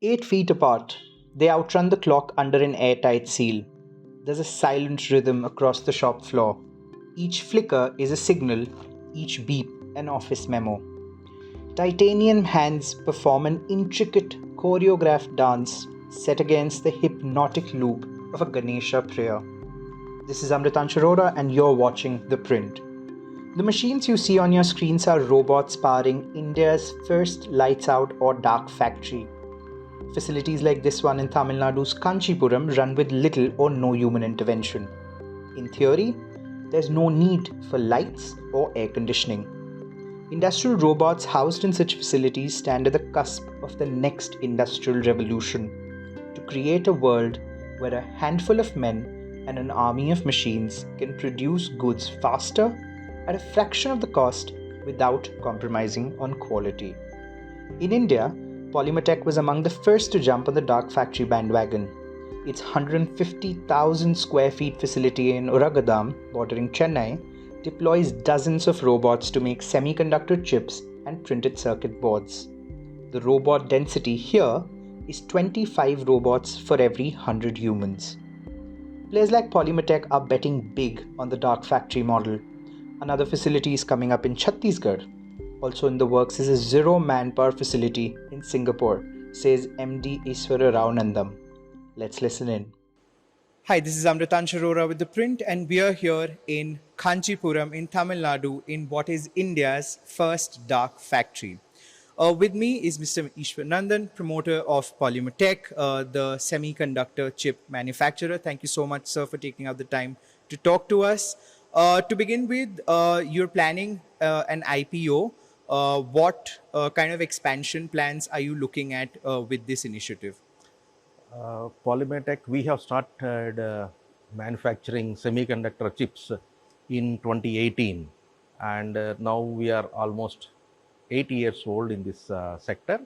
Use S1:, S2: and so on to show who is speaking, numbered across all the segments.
S1: 8 feet apart, they outrun the clock under an airtight seal. There's a silent rhythm across the shop floor. Each flicker is a signal, each beep an office memo. Titanium hands perform an intricate choreographed dance set against the hypnotic loop of a Ganesha prayer. This is Amrtansh Arora and you're watching ThePrint. The machines you see on your screens are robots powering India's first lights out or dark factory. Facilities like this one in Tamil Nadu's Kancheepuram run with little or no human intervention. In theory, there's no need for lights or air conditioning. Industrial robots housed in such facilities stand at the cusp of the next industrial revolution to create a world where a handful of men and an army of machines can produce goods faster at a fraction of the cost without compromising on quality. In India, Polymatech was among the first to jump on the dark factory bandwagon. Its 150,000 square feet facility in Oragadam, bordering Chennai, deploys dozens of robots to make semiconductor chips and printed circuit boards. The robot density here is 25 robots for every 100 humans. Players like Polymatech are betting big on the dark factory model. Another facility is coming up in Chhattisgarh. Also in the works is a zero manpower facility in Singapore, says MD Iswara Rao Nandam. Let's listen in. Hi, this is Amrtansh Arora with ThePrint, and we are here in Kancheepuram in Tamil Nadu in what is India's first dark factory. With me is Mr. Ishwar Nandan, promoter of Polymatech, the semiconductor chip manufacturer. Thank you so much, sir, for taking out the time to talk to us. To begin with, you're planning an IPO. What kind of expansion plans are you looking at with this initiative?
S2: Polymatech, we have started manufacturing semiconductor chips in 2018, and now we are almost 8 years old in this sector,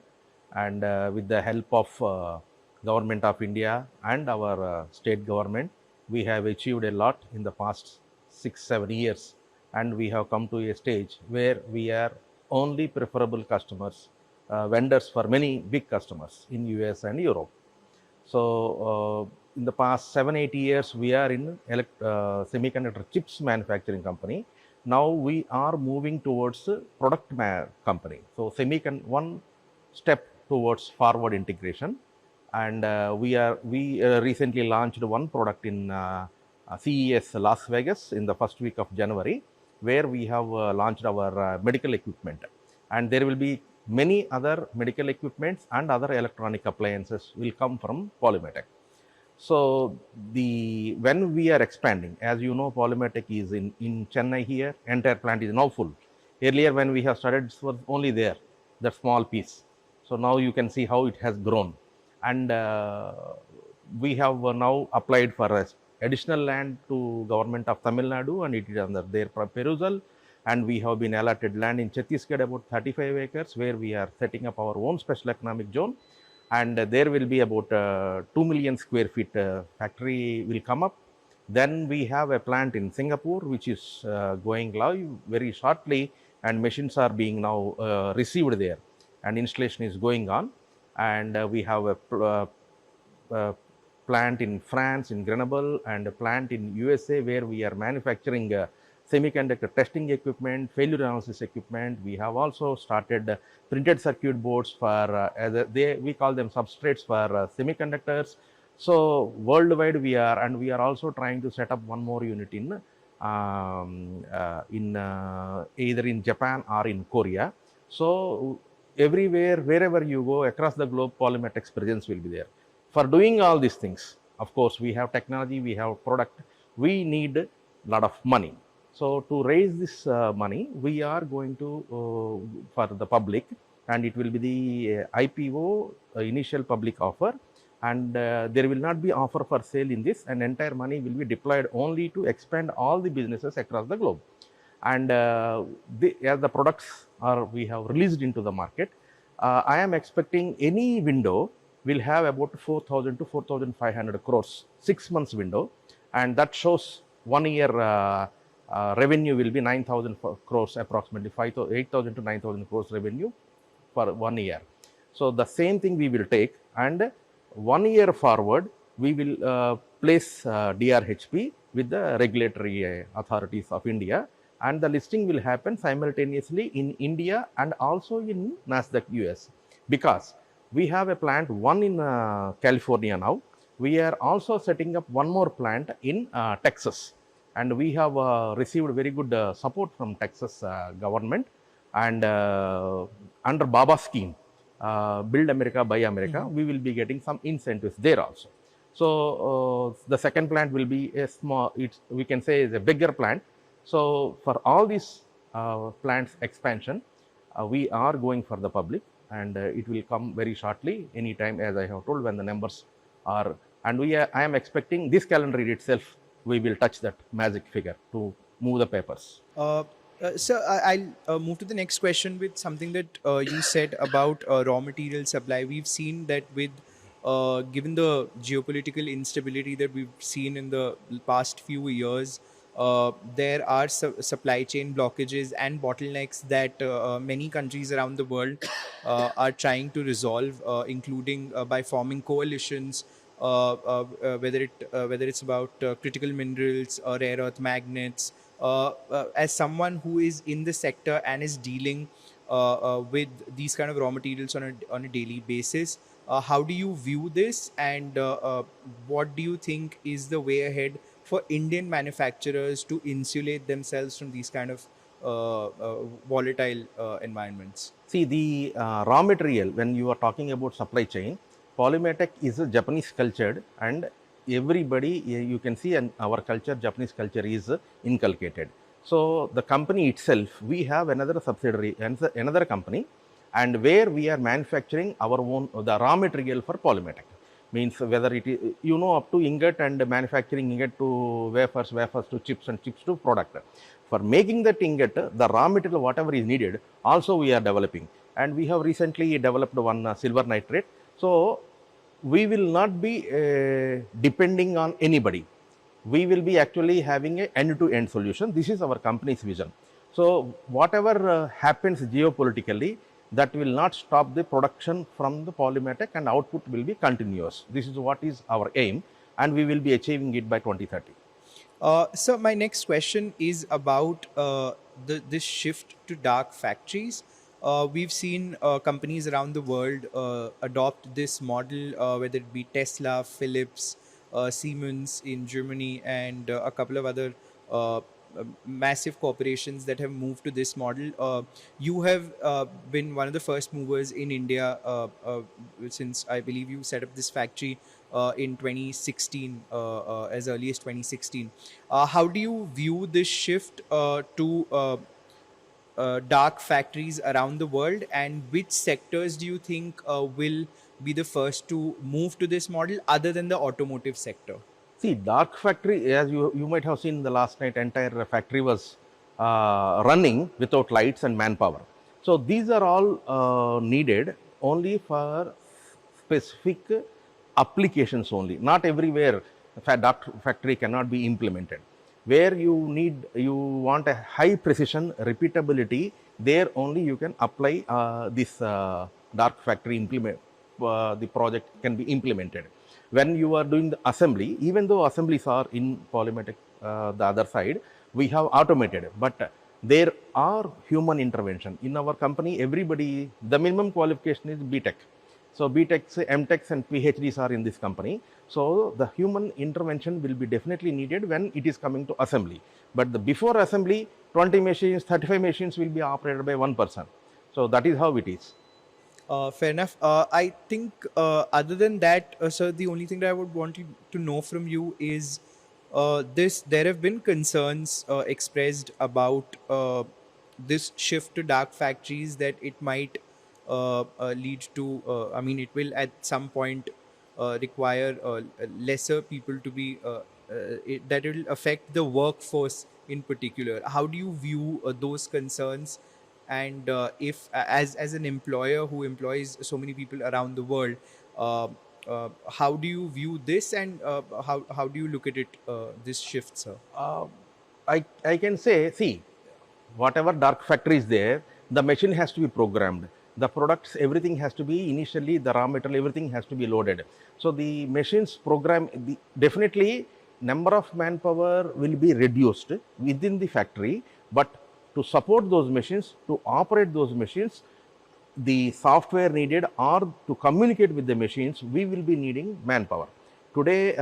S2: and with the help of Government of India and our state government, we have achieved a lot in the past 6-7 years, and we have come to a stage where we are only preferable customers, vendors for many big customers in US and Europe. So in the past 7-8 years, we are in semiconductor chips manufacturing company. Now we are moving towards product company. So one step towards forward integration, and we recently launched one product in CES Las Vegas in the first week of January, where we have launched our medical equipment, and there will be many other medical equipments and other electronic appliances will come from Polymatech. So when we are expanding, as you know, Polymatech is in Chennai here, entire plant is now full. Earlier when we have started, it was only there, that small piece. So now you can see how it has grown. And we have now applied for additional land to Government of Tamil Nadu, and it is under their perusal. And we have been allotted land in Chhattisgarh, about 35 acres, where we are setting up our own special economic zone. And there will be about 2 million square feet factory will come up. Then we have a plant in Singapore, which is going live very shortly, and machines are being now received there, and installation is going on. And we have a plant in France, in Grenoble, and a plant in USA, where we are manufacturing semiconductor testing equipment, failure analysis equipment. We have also started printed circuit boards for, we call them substrates for semiconductors. So worldwide we are, and we are also trying to set up one more unit in either in Japan or in Korea. So everywhere, wherever you go across the globe, Polymatech's presence will be there. For doing all these things, of course, we have technology, we have product, we need a lot of money. So to raise this money, we are going to for the public, and it will be the IPO, initial public offer, and there will not be offer for sale in this, and entire money will be deployed only to expand all the businesses across the globe. And as the products we have released into the market, I am expecting any window will have about 4,000 to 4,500 crores, 6 months window, and that shows 1 year revenue will be 9,000 crores, approximately 8,000 to 9,000 crores revenue for 1 year. So the same thing we will take, and 1 year forward we will place DRHP with the regulatory authorities of India, and the listing will happen simultaneously in India and also in Nasdaq US, because we have a plant one in California now. We are also setting up one more plant in Texas, and we have received very good support from Texas government, and under Baba scheme, Build America, Buy America, we will be getting some incentives there also. So the second plant will be a small, we can say is a bigger plant. So for all these plants expansion, we are going for the public, and it will come very shortly, anytime, as I have told, when the numbers are, and I am expecting this calendar year itself, we will touch that magic figure to move the papers.
S1: Sir, I'll move to the next question with something that you said about raw material supply. We've seen that with given the geopolitical instability that we've seen in the past few years, there are supply chain blockages and bottlenecks that many countries around the world are trying to resolve, including by forming coalitions. Whether it's about critical minerals or rare earth magnets. As someone who is in the sector and is dealing with these kind of raw materials on a daily basis, how do you view this, and what do you think is the way ahead for Indian manufacturers to insulate themselves from these kind of volatile environments?
S2: See, the raw material, when you are talking about supply chain, Polymatech is a Japanese cultured, and everybody, you can see, and our culture, Japanese culture is inculcated. So the company itself, we have another subsidiary and another company, and where we are manufacturing our own, the raw material for Polymatech. Means whether it is, up to ingot, and manufacturing ingot to wafers, wafers to chips, and chips to product. For making that ingot, the raw material, whatever is needed, also we are developing. And we have recently developed one silver nitrate. So we will not be depending on anybody. We will be actually having an end-to-end solution. This is our company's vision. So whatever happens geopolitically, that will not stop the production from the Polymatech, and output will be continuous. This is what is our aim, and we will be achieving it by 2030.
S1: So my next question is about this shift to dark factories. We've seen companies around the world adopt this model, whether it be Tesla, Philips, Siemens in Germany, and a couple of other massive corporations that have moved to this model. You have been one of the first movers in India since I believe you set up this factory in 2016, as early as 2016. How do you view this shift to dark factories around the world, and which sectors do you think will be the first to move to this model other than the automotive sector?
S2: See, dark factory, as you might have seen the last night, entire factory was running without lights and manpower. So these are all needed only for specific applications only. Not everywhere dark factory cannot be implemented. Where you want a high precision repeatability, there only you can apply this dark factory the project can be implemented. When you are doing the assembly, even though assemblies are in Polymatech, the other side, we have automated, but there are human intervention. In our company, everybody, the minimum qualification is BTech. So BTechs, MTechs and PhDs are in this company. So the human intervention will be definitely needed when it is coming to assembly. But before assembly, 20 machines, 35 machines will be operated by one person. So that is how it is.
S1: Fair enough. I think other than that, sir, the only thing that I would want to know from you is this. There have been concerns expressed about this shift to dark factories, that it might lead to. I mean, it will at some point require lesser people to be. That it will affect the workforce in particular. How do you view those concerns? And if as an employer who employs so many people around the world, how do you view this, and how do you look at it, this shift, sir?
S2: I can say, see, whatever dark factory is there, the machine has to be programmed. the products, everything has to be initially, the raw material, everything has to be loaded. So the machines program, definitely number of manpower will be reduced within the factory, but to support those machines, to operate those machines, the software needed or to communicate with the machines, we will be needing manpower. Today,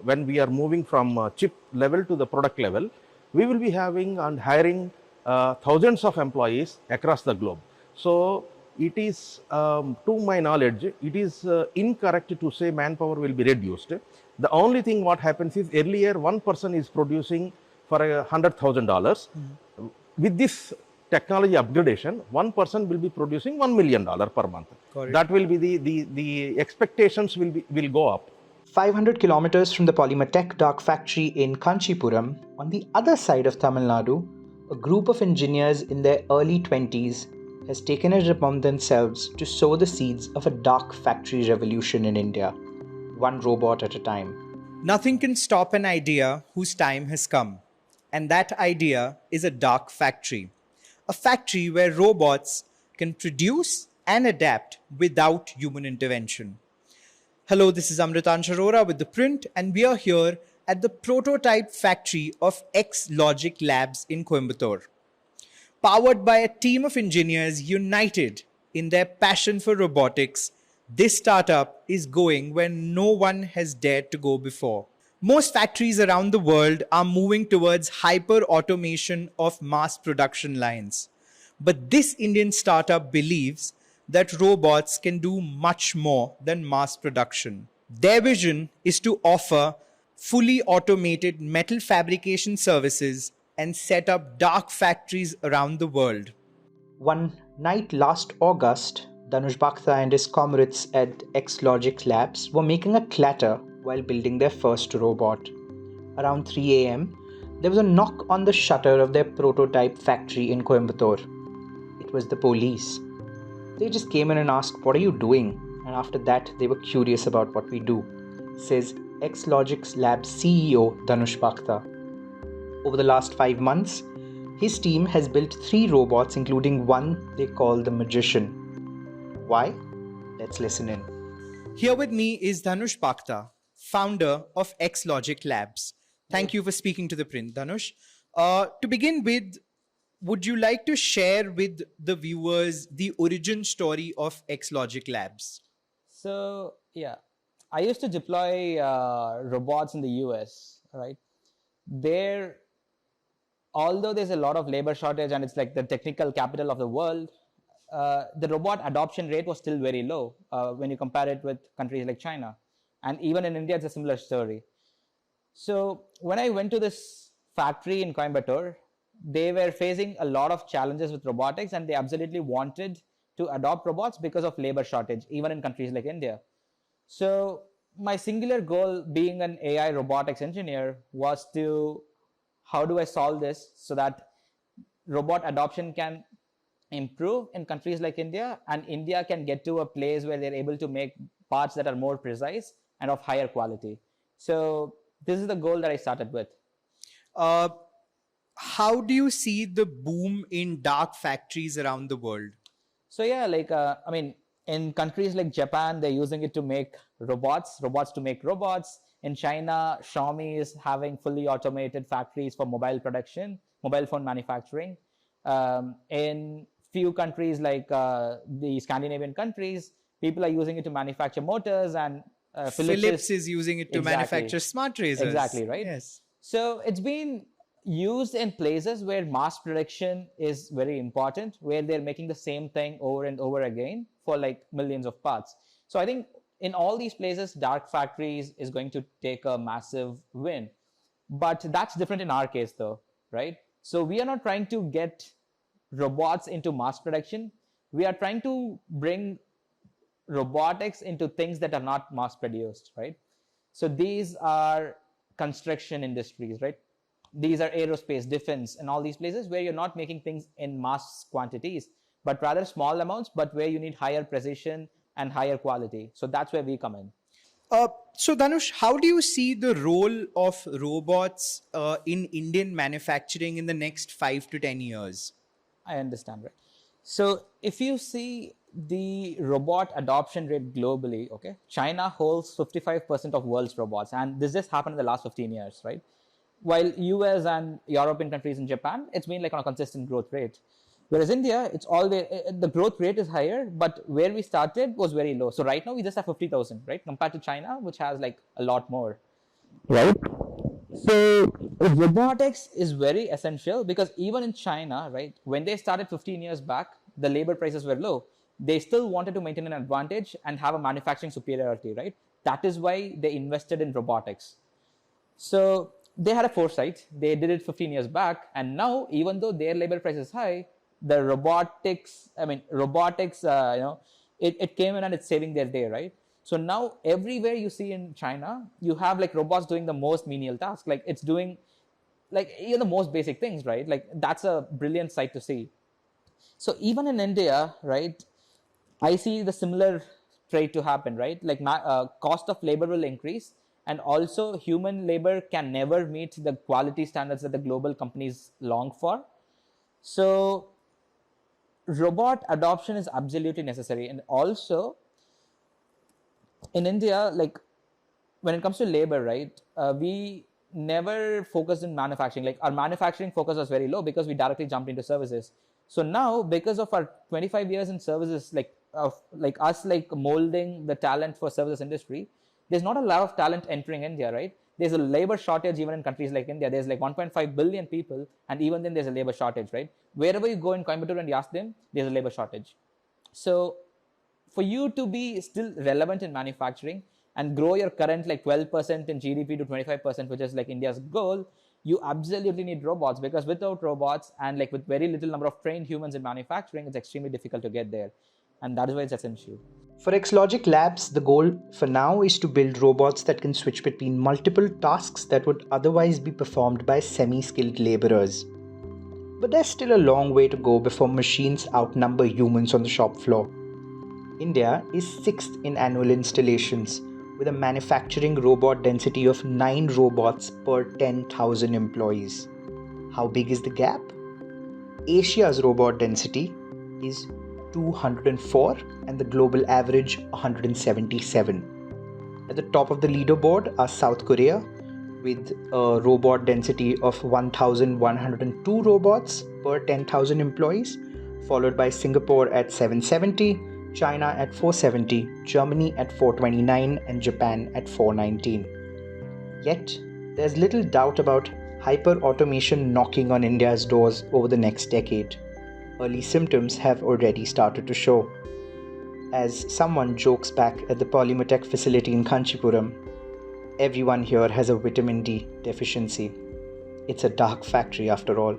S2: when we are moving from chip level to the product level, we will be having and hiring thousands of employees across the globe. So it is, to my knowledge, it is incorrect to say manpower will be reduced. The only thing what happens is earlier one person is producing for $100,000. With this technology upgradation, one person will be producing $1 million per month. That will be the expectations will go up.
S1: 500 kilometers from the Polymatech dark factory in Kancheepuram, on the other side of Tamil Nadu, a group of engineers in their early 20s has taken it upon themselves to sow the seeds of a dark factory revolution in India, one robot at a time. Nothing can stop an idea whose time has come. And that idea is a dark factory. A factory where robots can produce and adapt without human intervention. Hello, this is Amrtansh Arora with ThePrint, and we are here at the prototype factory of Xlogic Labs in Coimbatore. Powered by a team of engineers united in their passion for robotics, this startup is going where no one has dared to go before. Most factories around the world are moving towards hyper automation of mass production lines. But this Indian startup believes that robots can do much more than mass production. Their vision is to offer fully automated metal fabrication services and set up dark factories around the world. One night last August, Dhanush Bhakta and his comrades at Xlogic Labs were making a clatter while building their first robot. Around 3 a.m., there was a knock on the shutter of their prototype factory in Coimbatore. It was the police. They just came in and asked, "What are you doing?" And after that, they were curious about what we do, says Xlogix Labs CEO Dhanush Bhakta. Over the last 5 months, his team has built 3 robots, including one they call the Magician. Why? Let's listen in. Here with me is Dhanush Bhakta, founder of Xlogic Labs. Thank you for speaking to ThePrint, Dhanush. To begin with, would you like to share with the viewers the origin story of Xlogic Labs?
S3: So, yeah, I used to deploy robots in the US, right? There, although there's a lot of labor shortage and it's like the technical capital of the world, the robot adoption rate was still very low when you compare it with countries like China. And even in India, it's a similar story. So when I went to this factory in Coimbatore, they were facing a lot of challenges with robotics, and they absolutely wanted to adopt robots because of labor shortage, even in countries like India. So my singular goal, being an AI robotics engineer, was to, how do I solve this so that robot adoption can improve in countries like India, and India can get to a place where they're able to make parts that are more precise and of higher quality. So this is the goal that I started with.
S1: How do you see the boom in dark factories around the world?
S3: So yeah, like I mean, in countries like Japan, they're using it to make robots to make robots. In China, Xiaomi is having fully automated factories for mobile production, mobile phone manufacturing. In few countries like the Scandinavian countries, people are using it to manufacture motors, and
S1: Philips is using it to manufacture smart razors.
S3: Exactly, right?
S1: Yes.
S3: So it's been used in places where mass production is very important, where they're making the same thing over and over again for like millions of parts. So I think in all these places, dark factories is going to take a massive win. But that's different in our case though, right? So we are not trying to get robots into mass production. We are trying to bring robotics into things that are not mass produced, right? So these are construction industries, right? These are aerospace, defense, and all these places where you're not making things in mass quantities, but rather small amounts, but where you need higher precision and higher quality. So that's where we come in.
S1: So Dhanush, how do you see the role of robots in Indian manufacturing in the next 5 to 10 years?
S3: I understand, right? So if you see the robot adoption rate globally, okay, China holds 55% of world's robots, and this just happened in the last 15 years, right? While US and European countries and Japan, it's been like on a consistent growth rate. Whereas India, it's always the growth rate is higher, but where we started was very low. So right now we just have 50,000, right, compared to China, which has like a lot more, right? So robotics is very essential because even in China, right, when they started 15 years back, the labor prices were low. They still wanted to maintain an advantage and have a manufacturing superiority, right? That is why they invested in robotics. So they had a foresight. They did it 15 years back, and now even though their labor price is high, the robotics, it came in and it's saving their day, right? So now everywhere you see in China, you have like robots doing the most menial tasks, like it's doing like the most basic things, right? Like that's a brilliant sight to see. So even in India, right, I see the similar trait to happen, right? Like cost of labor will increase, and also human labor can never meet the quality standards that the global companies long for. So robot adoption is absolutely necessary, and also in India, like when it comes to labor, right, we never focused in manufacturing. Like our manufacturing focus was very low because we directly jumped into services. So now, because of our 25 years in services, like us, like molding the talent for services industry, there's not a lot of talent entering India, right? There's a labor shortage even in countries like India. There's like 1.5 billion people, and even then there's a labor shortage, right? Wherever you go in Coimbatore and you ask them, there's a labor shortage. So for you to be still relevant in manufacturing and grow your current like 12% in GDP to 25%, which is like India's goal, you absolutely need robots, because without robots and like with very little number of trained humans in manufacturing, it's extremely difficult to get there. And that is why it's essential.
S1: For Xlogic Labs, the goal for now is to build robots that can switch between multiple tasks that would otherwise be performed by semi-skilled laborers. But there's still a long way to go before machines outnumber humans on the shop floor. India is 6th in annual installations, with a manufacturing robot density of 9 robots per 10,000 employees. How big is the gap? Asia's robot density is 204 and the global average 177. At the top of the leaderboard are South Korea with a robot density of 1,102 robots per 10,000 employees, followed by Singapore at 770, China at 470, Germany at 429, and Japan at 419. Yet, there's little doubt about hyper-automation knocking on India's doors over the next decade. Early symptoms have already started to show. As someone jokes back at the Polymatech facility in Kancheepuram, everyone here has a vitamin D deficiency. It's a dark factory after all.